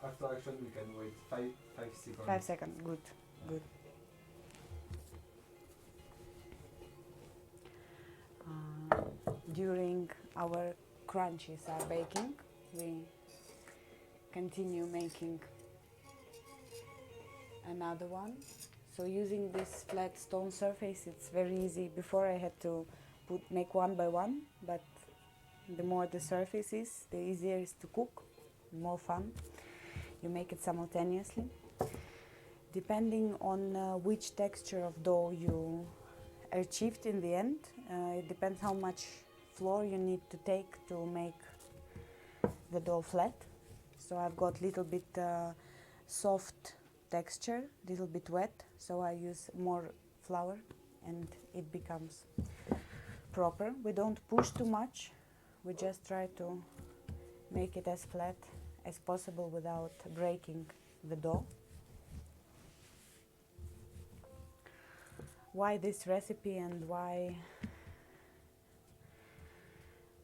After action, we can wait 5 seconds. 5 seconds, good, good. During our crunches are baking, we continue making another one. So using this flat stone surface, it's very easy. Before I had to make one by one, but the more the surface is, the easier it is to cook, more fun. You make it simultaneously. Depending on which texture of dough you achieved in the end, it depends how much flour you need to take to make the dough flat. So I've got little bit soft texture, little bit wet, so I use more flour and it becomes proper. We don't push too much, we just try to make it as flat as possible without breaking the dough. Why this recipe and why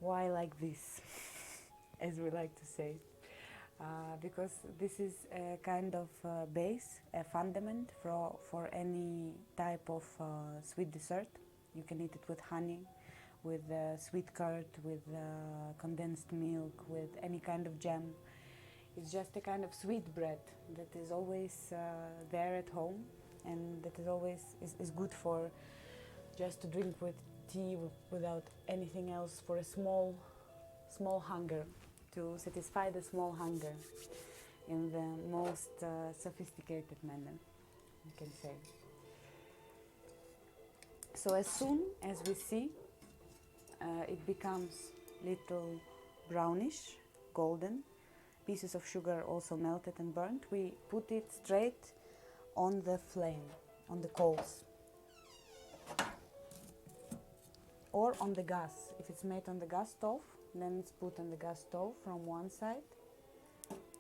like this, as we like to say? Because this is a kind of base, a fundament for any type of sweet dessert. You can eat it with honey, with sweet curd, with condensed milk, with any kind of jam. It's just a kind of sweet bread that is always there at home, and that is always is good for just to drink with tea without anything else, for a small hunger, to satisfy the small hunger in the most sophisticated manner, you can say. So as soon as we see it becomes little brownish, golden, pieces of sugar also melted and burnt, we put it straight on the flame, on the coals, or on the gas. If it's made on the gas stove, then it's put on the gas stove from one side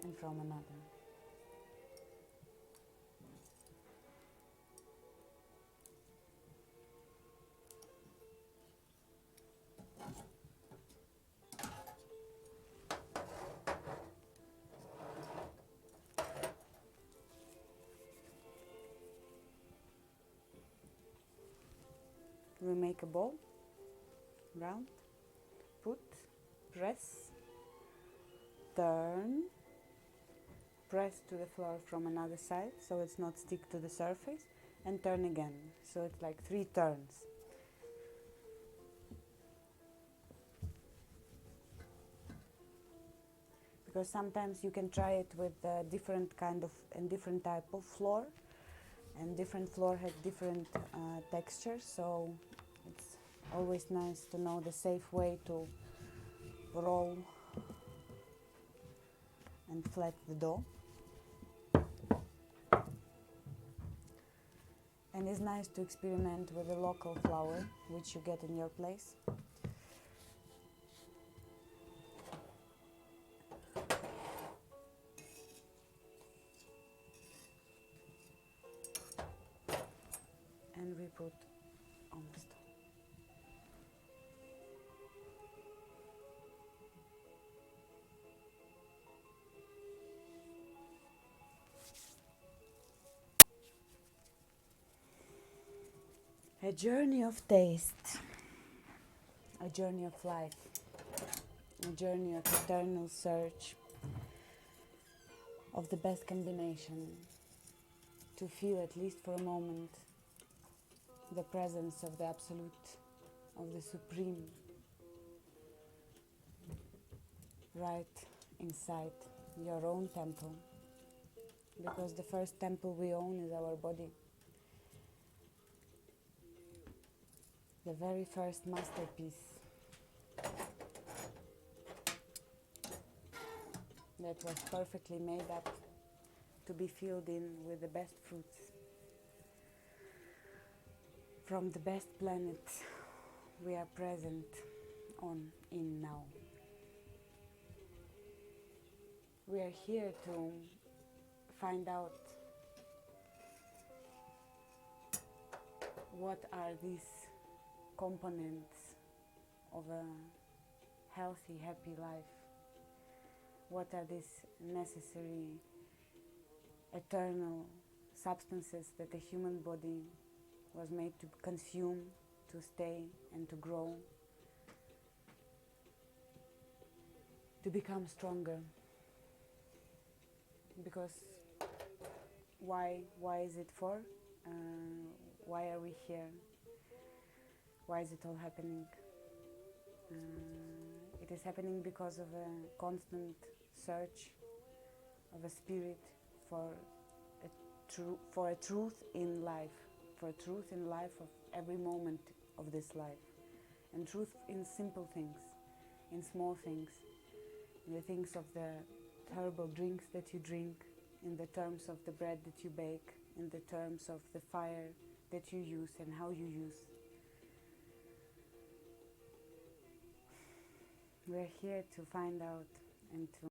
and from another. We make a ball, round, put, press, turn, press to the floor from another side so it's not stick to the surface, and turn again. So it's like 3 turns. Because sometimes you can try it with different kind of and different type of flour, and different flour has different textures, so it's always nice to know the safe way to roll and flat the dough. And it's nice to experiment with the local flour which you get in your place. And we put on the stove. A journey of taste, a journey of life, a journey of eternal search of the best combination, to feel at least for a moment the presence of the absolute, of the supreme, right inside your own temple. Because the first temple we own is our body. The very first masterpiece that was perfectly made up to be filled in with the best fruits from the best planet we are present on in now. We are here to find out what are these components of a healthy, happy life. what are these necessary eternal substances that the human body was made to consume, to stay and to grow, to become stronger. Because why is it for? Why are we here? Why is it all happening? It is happening because of a constant search of a spirit for a truth in life, for a truth in life of every moment of this life, and truth in simple things, in small things, in the things of the herbal drinks that you drink, in the terms of the bread that you bake, in the terms of the fire that you use and how you use. We're here to find out and to